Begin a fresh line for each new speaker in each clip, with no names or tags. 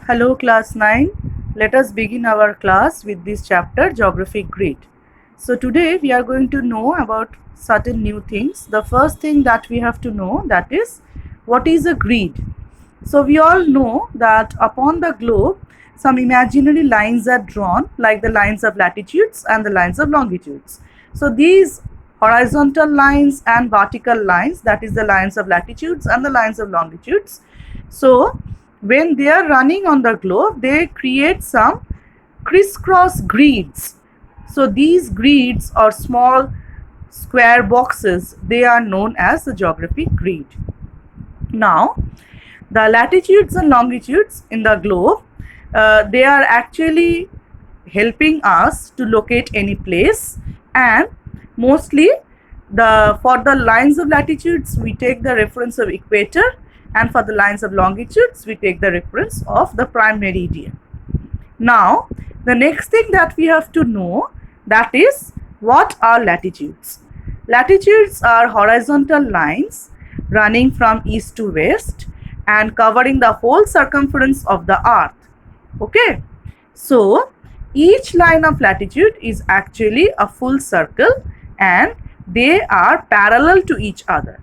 Hello class 9. Let us begin our class with this chapter geographic grid. So today we are going to know about certain new things. The first thing that we have to know, that is what is a grid. So we all know that upon the globe some imaginary lines are drawn, like the lines of latitudes and the lines of longitudes. So these horizontal lines and vertical lines, that is the lines of latitudes and the lines of longitudes. So when they are running on the globe, they create some crisscross grids. So these grids or small square boxes, they are known as the geographic grid. Now, the latitudes and longitudes in the globe, they are actually helping us to locate any place, and mostly for the lines of latitudes we take the reference of equator, and for the lines of longitudes we take the reference of the prime meridian. Now the next thing that we have to know, that is what are latitudes. Latitudes are horizontal lines running from east to west and covering the whole circumference of the earth. Okay, so each line of latitude is actually a full circle and they are parallel to each other.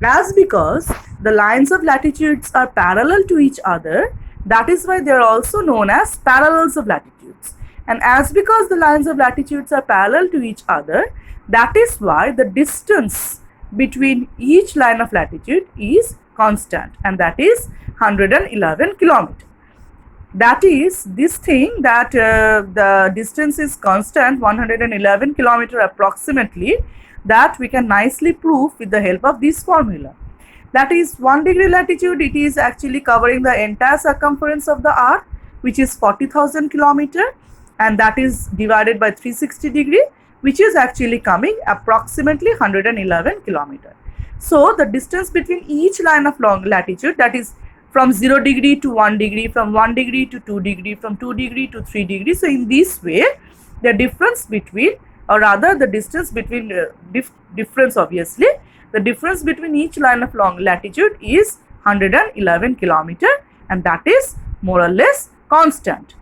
As because the lines of latitudes are parallel to each other, that is why they are also known as parallels of latitudes. And as because the lines of latitudes are parallel to each other, that is why the distance between each line of latitude is constant, and that is 111 kilometers. That is this thing that the distance is constant 111 kilometers approximately, that we can nicely prove with the help of this formula. That is 1 degree latitude, it is actually covering the entire circumference of the earth, which is 40,000 kilometers, and that is divided by 360 degree, which is actually coming approximately 111 kilometers. So the distance between each line of long latitude, that is from 0 degree to 1 degree, from 1 degree to 2 degree, from 2 degree to 3 degree. So in this way, the difference between, or rather the distance between, difference obviously, the difference between each line of long latitude is 111 kilometers, and that is more or less constant.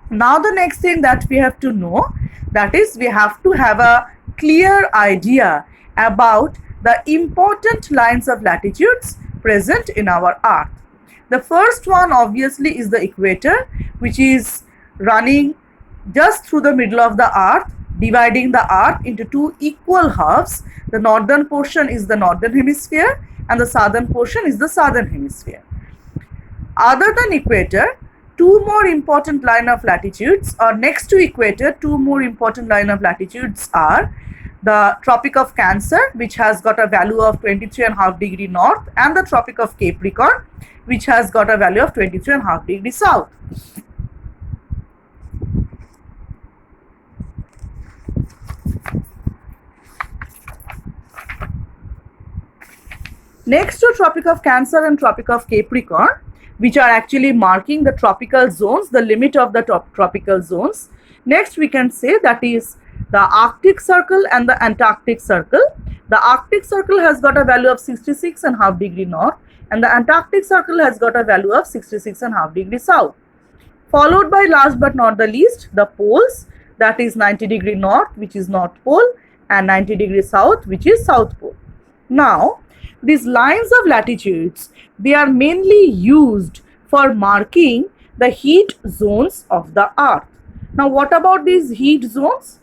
Now the next thing that we have to know, that is we have to have a clear idea about the important lines of latitudes present in our earth. The first one obviously is the equator, which is running just through the middle of the earth, dividing the earth into two equal halves. The northern portion is the northern hemisphere and the southern portion is the southern hemisphere. Other than equator, two more important line of latitudes, or next to equator, two more important line of latitudes are the Tropic of Cancer, which has got a value of 23.5 degree north, and the Tropic of Capricorn, which has got a value of 23.5 degree south. Next to Tropic of Cancer and Tropic of Capricorn, which are actually marking the tropical zones, the limit of the tropical zones. Next we can say that is the Arctic Circle and the Antarctic Circle. The Arctic Circle has got a value of 66.5 degree north, and the Antarctic Circle has got a value of 66.5 degree south. Followed by, last but not the least, the poles, that is 90 degree north, which is North Pole, and 90 degree south, which is South Pole. Now, these lines of latitudes, they are mainly used for marking the heat zones of the earth. Now, what about these heat zones?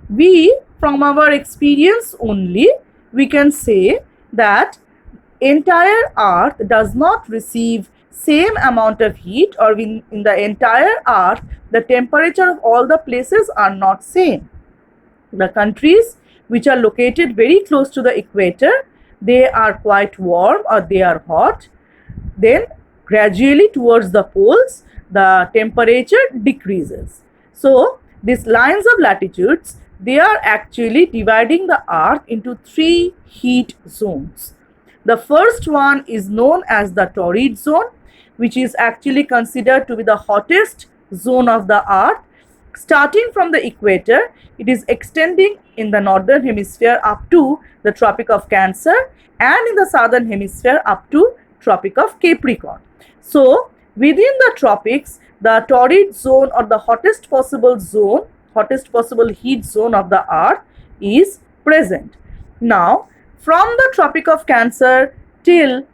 We, from our experience only, we can say that entire earth does not receive same amount of heat, or in the entire earth, the temperature of all the places are not same. The countries which are located very close to the equator, they are quite warm or they are hot. Then gradually towards the poles, the temperature decreases. So these lines of latitudes, they are actually dividing the earth into three heat zones. The first one is known as the torrid zone, which is actually considered to be the hottest zone of the earth. Starting from the equator, it is extending in the northern hemisphere up to the Tropic of Cancer, and in the southern hemisphere up to Tropic of Capricorn. So Within the tropics, the torrid zone or the hottest possible zone, hottest possible heat zone of the earth is present. Now, from the Tropic of Cancer till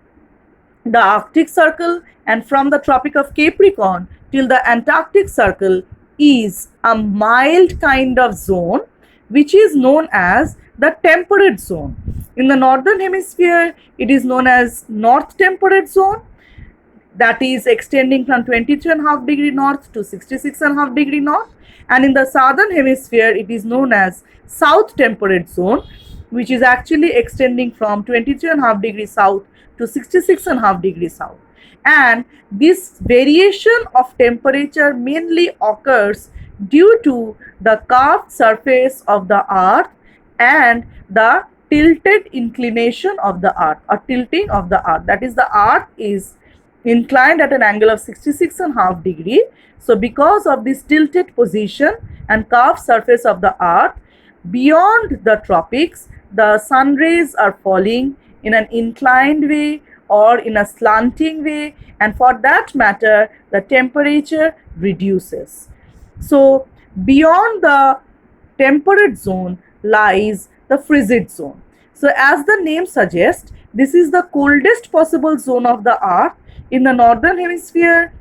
the Arctic Circle and from the Tropic of Capricorn till the Antarctic Circle is a mild kind of zone which is known as the temperate zone. In the northern hemisphere, it is known as North Temperate Zone, that is extending from 23.5 degree north to 66.5 degree north, and in the southern hemisphere it is known as South Temperate Zone, which is actually extending from 23.5 degree south to 66.5 degree south. And this variation of temperature mainly occurs due to the curved surface of the earth and the tilted inclination of the earth, or tilting of the earth. That is, the earth is inclined at an angle of 66.5 degree. So because of this tilted position and curved surface of the earth, beyond the tropics, the sun rays are falling in an inclined way or in a slanting way, and for that matter, the temperature reduces. So beyond the temperate zone lies the frigid zone. So as the name suggests, this is the coldest possible zone of the earth. In the northern hemisphere,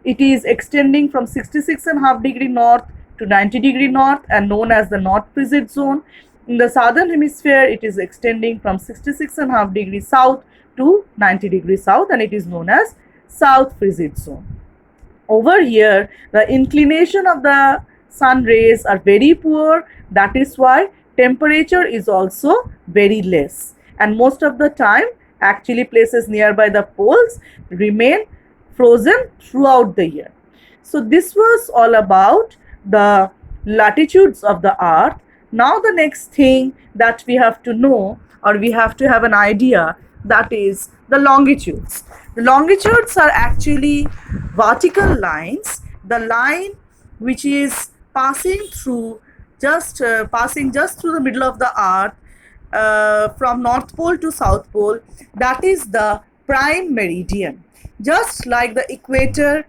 it is extending from 66.5 degree north to 90 degree north and known as the North Frigid Zone. In the southern hemisphere, it is extending from 66.5 degree south to 90 degree south and it is known as South Frigid Zone. Over here, the inclination of the sun rays are very poor. That is why temperature is also very less, and most of the time actually places nearby the poles remain frozen throughout the year. So this was all about the latitudes of the earth. Now the next thing that we have to know, or we have to have an idea, that is the longitudes. The longitudes are actually vertical lines, the line which is passing just through the middle of the earth, from North Pole to South Pole, that is the prime meridian. Just like the equator,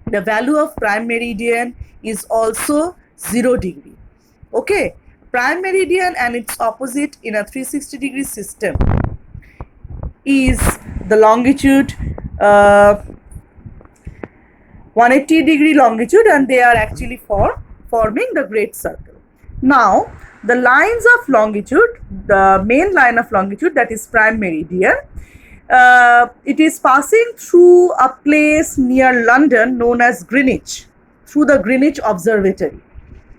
the value of prime meridian is also 0 degree. Okay, prime meridian and its opposite in a 360 degree system is the longitude 180 degree longitude, and they are actually forming the great circle. Now the lines of longitude, the main line of longitude, that is prime meridian, it is passing through a place near London known as Greenwich, through the Greenwich Observatory.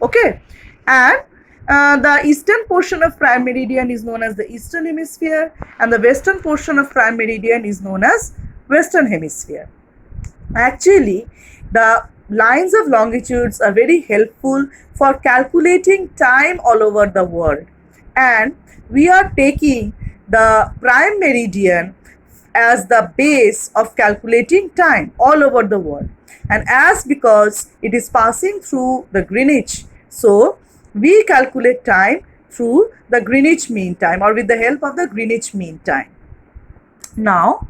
Okay, and the eastern portion of prime meridian is known as the eastern hemisphere, and the western portion of prime meridian is known as western hemisphere. Actually, the lines of longitudes are very helpful for calculating time all over the world, and we are taking the prime meridian as the base of calculating time all over the world. And as because it is passing through the Greenwich, so we calculate time through the Greenwich Mean Time, or with the help of the Greenwich Mean Time. Now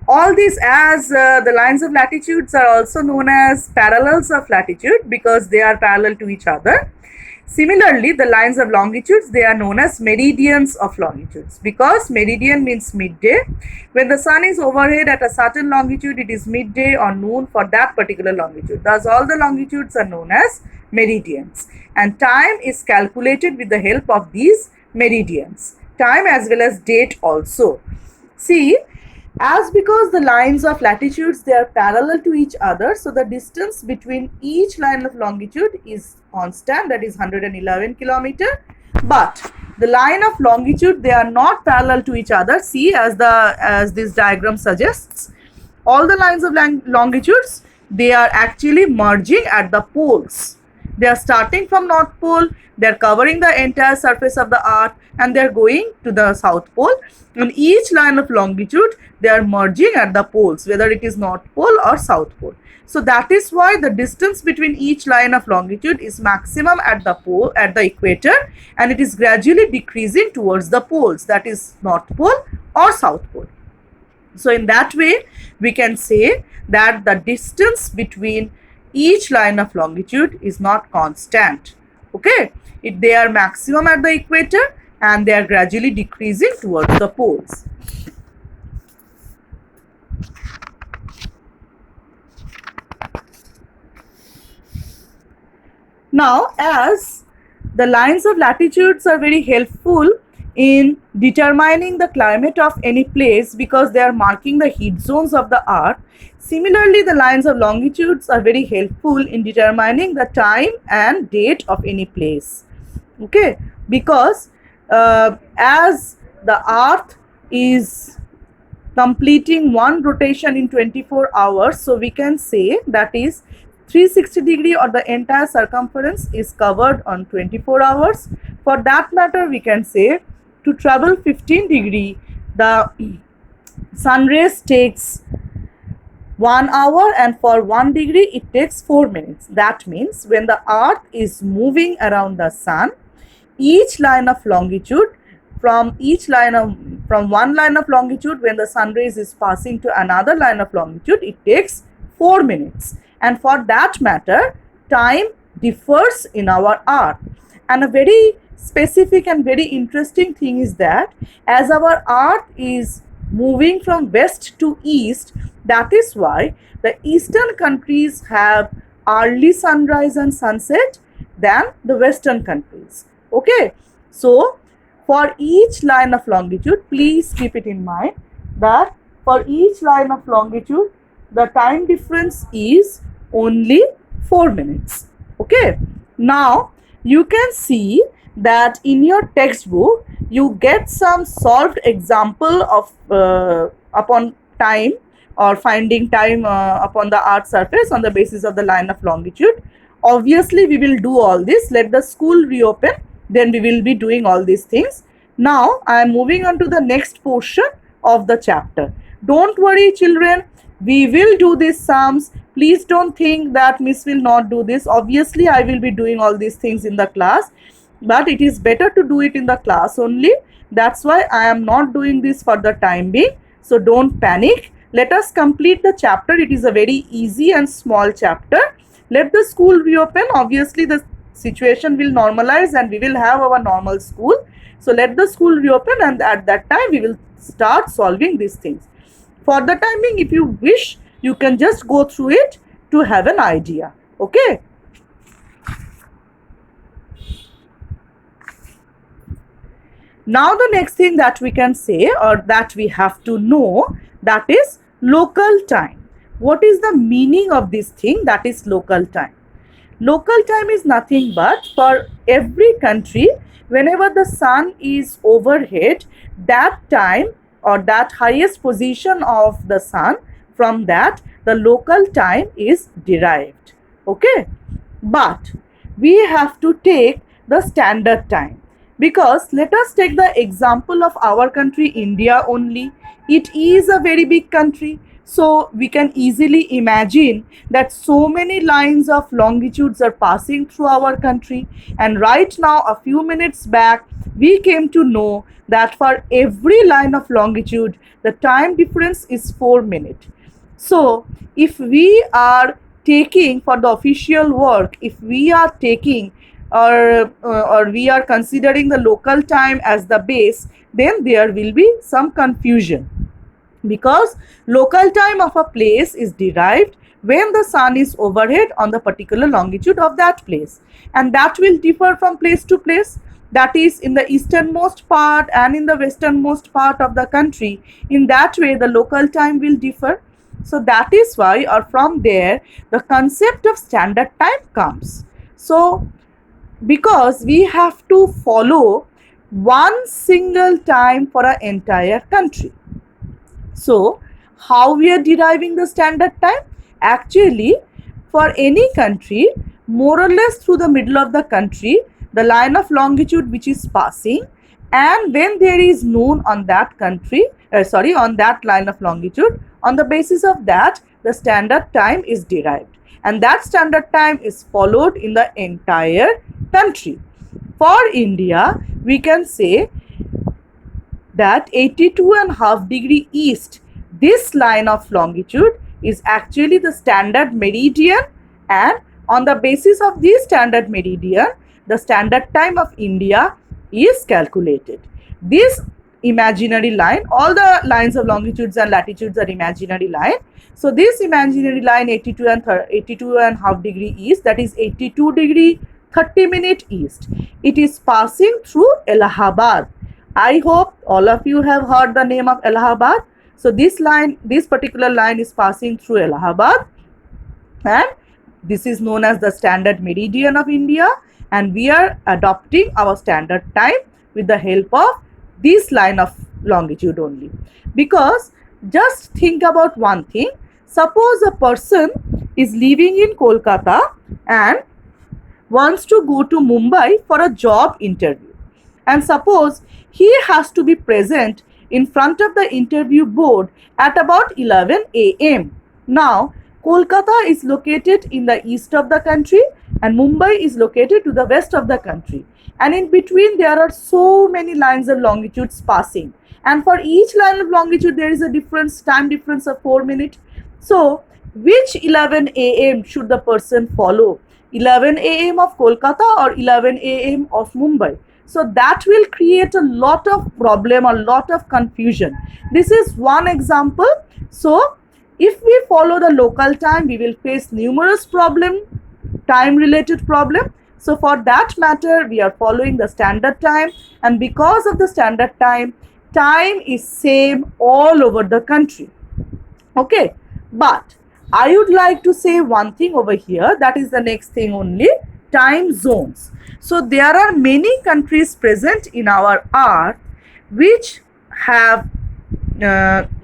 all these, as the lines of latitudes are also known as parallels of latitude because they are parallel to each other. Similarly, the lines of longitudes, they are known as meridians of longitudes because meridian means midday. When the sun is overhead at a certain longitude, it is midday or noon for that particular longitude. Thus, all the longitudes are known as meridians, and time is calculated with the help of these meridians. Time as well as date also. See, as because the lines of latitudes, they are parallel to each other, so the distance between each line of longitude is constant, that is 111 kilometer. But the line of longitude, they are not parallel to each other. See, as this diagram suggests, all the lines of longitudes, they are actually merging at the poles. They are starting from North Pole, they are covering the entire surface of the earth, and they are going to the South Pole. And each line of longitude, they are merging at the poles, whether it is North Pole or South Pole. So that is why the distance between each line of longitude is maximum at the pole, at the equator, and it is gradually decreasing towards the poles, that is North Pole or South Pole. So in that way, we can say that the distance between each line of longitude is not constant. Okay, they are maximum at the equator and they are gradually decreasing towards the poles. Now, as the lines of latitudes are very helpful in determining the climate of any place because they are marking the heat zones of the earth. Similarly, the lines of longitudes are very helpful in determining the time and date of any place. Okay, because as the earth is completing one rotation in 24 hours, so we can say that is 360 degree or the entire circumference is covered on 24 hours. For that matter, we can say to travel 15 degree, the sun rays takes 1 hour, and for 1 degree it takes 4 minutes. That means when the earth is moving around the sun, each line of longitude from one line of longitude, when the sun rays is passing to another line of longitude, it takes 4 minutes. And for that matter, time differs in our earth. And a very specific and very interesting thing is that as our earth is moving from west to east, that is why the eastern countries have early sunrise and sunset than the western countries. Okay, so for each line of longitude, please keep it in mind that for each line of longitude, the time difference is only 4 minutes. Okay, now you can see that in your textbook you get some solved example of upon time or finding time upon the earth surface on the basis of the line of longitude. Obviously we will do all this. Let the school reopen, then we will be doing all these things. Now I am moving on to the next portion of the chapter. Don't worry children, we will do these sums. Please don't think that Miss will not do this. Obviously I will be doing all these things in the class, but it is better to do it in the class only. That's why I am not doing this for the time being. So don't panic. Let us complete the chapter. It is a very easy and small chapter. Let the school reopen. Obviously the situation will normalize and we will have our normal school. So let the school reopen, and at that time we will start solving these things. For the time being, if you wish, you can just go through it to have an idea. Okay. Now the next thing that we can say or that we have to know, that is local time. What is the meaning of this thing, that is local time? Local time is nothing but for every country, whenever the sun is overhead, that time or that highest position of the sun, from that the local time is derived. Okay, but we have to take the standard time, because let us take the example of our country India only. It is a very big country, so we can easily imagine that so many lines of longitudes are passing through our country. And right now, a few minutes back, we came to know that for every line of longitude, the time difference is 4 minutes. So if we are taking for the official work, if we are taking or we are considering the local time as the base, then there will be some confusion, because local time of a place is derived when the sun is overhead on the particular longitude of that place, and that will differ from place to place. That is in the easternmost part and in the westernmost part of the country. In that way the local time will differ. So that is why, or from there, the concept of standard time comes. So because we have to follow one single time for an entire country. So how we are deriving the standard time? Actually, for any country, more or less through the middle of the country, the line of longitude which is passing, and when there is noon on that country, on that line of longitude, on the basis of that, the standard time is derived, and that standard time is followed in the entire country. For India, we can say that 82.5 degree east, this line of longitude is actually the standard meridian, and on the basis of this standard meridian, the standard time of India is calculated. This imaginary line, all the lines of longitudes and latitudes are imaginary line. So this imaginary line 82 and half degree east, that is 82 degree 30-minute east. It is passing through Allahabad. I hope all of you have heard the name of Allahabad. So this particular line is passing through Allahabad, and this is known as the standard meridian of India, and we are adopting our standard time with the help of this line of longitude only. Because just think about one thing. Suppose a person is living in Kolkata and wants to go to Mumbai for a job interview, and suppose he has to be present in front of the interview board at about 11 a.m. Now, Kolkata is located in the east of the country and Mumbai is located to the west of the country. And in between there are so many lines of longitudes passing. And for each line of longitude there is a time difference of 4 minutes. So, which 11 a.m. should the person follow? 11 a.m. of Kolkata or 11 a.m. of Mumbai? So that will create a lot of problem, a lot of confusion. This is one example. So if we follow the local time, we will face numerous time related problem. So for that matter, we are following the standard time, and because of the standard time is same all over the country. Okay, but I would like to say one thing over here, that is the next thing only, time zones. So there are many countries present in our earth which have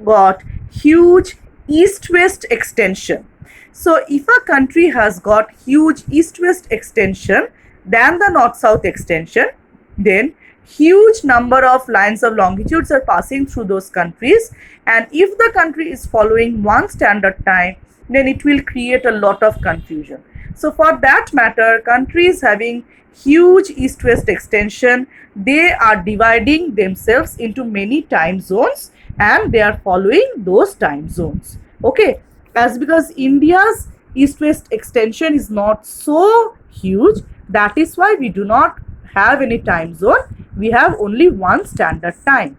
got huge east-west extension. So if a country has got huge east-west extension than the north-south extension, then huge number of lines of longitudes are passing through those countries, and if the country is following one standard time, then it will create a lot of confusion. So for that matter, countries having huge east-west extension, they are dividing themselves into many time zones and they are following those time zones. Okay, as because India's east-west extension is not so huge, that is why we do not have any time zone. We have only one standard time.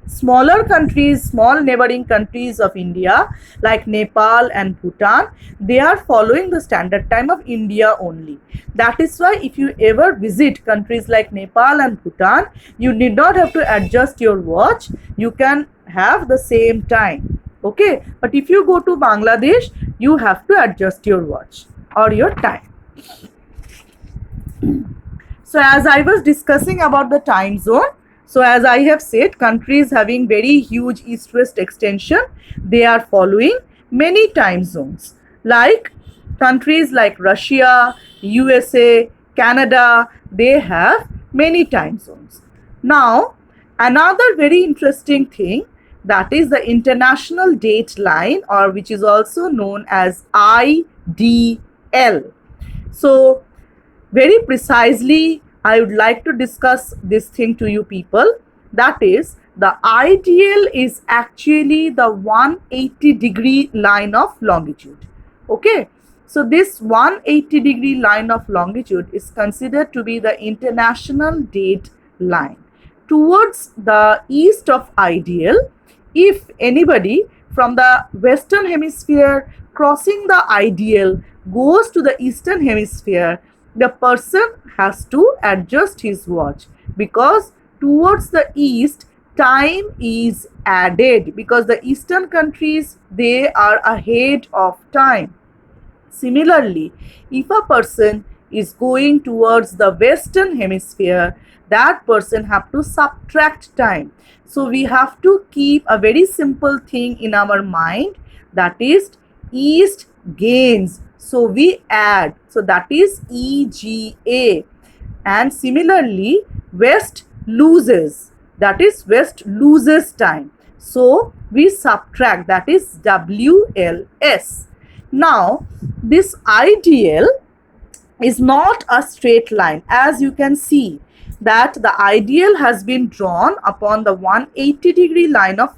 Smaller countries, small neighboring countries of India like Nepal and Bhutan, they are following the standard time of India only. That is why if you ever visit countries like Nepal and Bhutan, you need not have to adjust your watch. You can have the same time. Okay, but if you go to Bangladesh, you have to adjust your watch or your time. So as I was discussing about the time zone, so as I have said, countries having very huge east-west extension, they are following many time zones. Like countries like Russia, USA, Canada, they have many time zones. Now, another very interesting thing, that is the International Date Line, or which is also known as IDL. So, very precisely, I would like to discuss this thing to you people. That is, the IDL is actually the 180-degree line of longitude. Okay, so this 180-degree line of longitude is considered to be the International Date Line. Towards the east of IDL, if anybody from the Western Hemisphere crossing the IDL goes to the Eastern Hemisphere, the person has to adjust his watch, because towards the east time is added, because the eastern countries, they are ahead of time. Similarly, if a person is going towards the Western Hemisphere, that person have to subtract time. So we have to keep a very simple thing in our mind, that is east gains. So we add, so that is EGA. And similarly, west loses, that is west loses time. So we subtract, that is WLS. Now this IDL is not a straight line. As you can see that the IDL has been drawn upon the 180-degree line of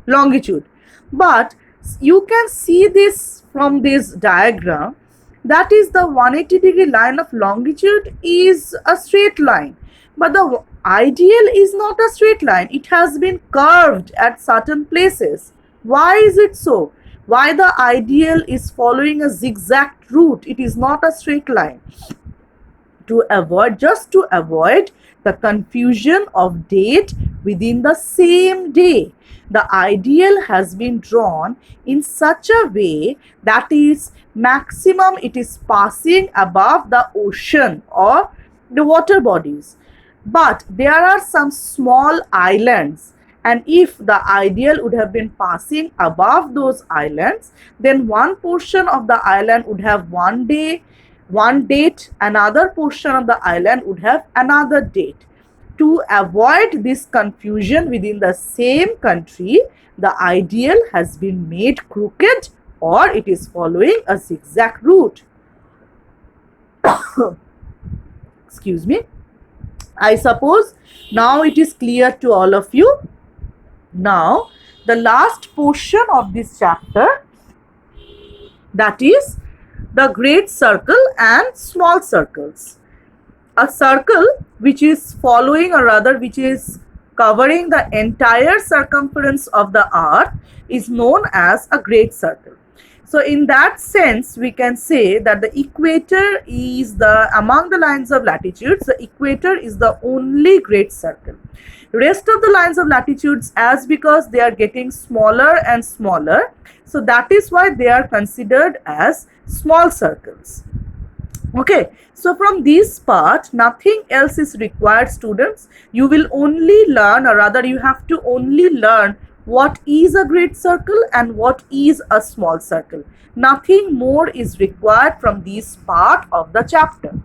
longitude. But you can see this from this diagram, that is the 180-degree line of longitude is a straight line, but the ideal is not a straight line. It has been curved at certain places. Why is it so? Why the ideal is following a zigzag route? It is not a straight line. Just to avoid the confusion of date within the same day, the ideal has been drawn in such a way that is maximum it is passing above the ocean or the water bodies, but there are some small islands, and if the ideal would have been passing above those islands, then one portion of the island would have one date, another portion of the island would have another date. To avoid this confusion within the same country, the ideal has been made crooked or it is following a zigzag route. Excuse me. I suppose now it is clear to all of you. Now, the last portion of this chapter, that is the great circle and small circles. A circle which is following, or rather which is covering the entire circumference of the earth, is known as a great circle. So in that sense, we can say that the equator is among the lines of latitudes, the equator is the only great circle. Rest of the lines of latitudes, as because they are getting smaller and smaller, so that is why they are considered as small circles. Okay, so from this part, nothing else is required, students. You will only learn, or rather you have to only learn what is a great circle and what is a small circle. Nothing more is required from this part of the chapter.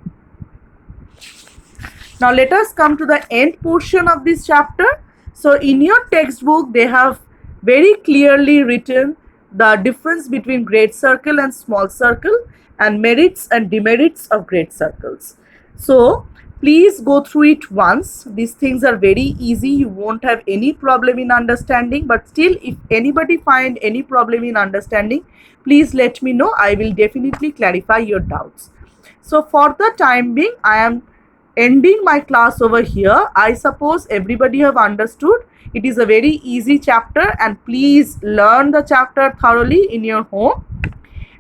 Now let us come to the end portion of this chapter. So in your textbook, they have very clearly written the difference between great circle and small circle and merits and demerits of great circles. So please go through it once. These things are very easy. You won't have any problem in understanding, but still if anybody find any problem in understanding, please let me know. I will definitely clarify your doubts. So for the time being, I am ending my class over here. I suppose everybody have understood. It is a very easy chapter, and please learn the chapter thoroughly in your home.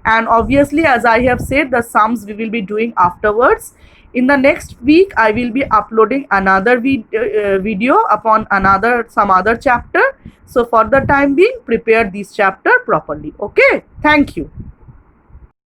And obviously, as I have said, the sums we will be doing afterwards. In the next week, I will be uploading another video upon some other chapter. So for the time being, prepare this chapter properly. Okay, thank you.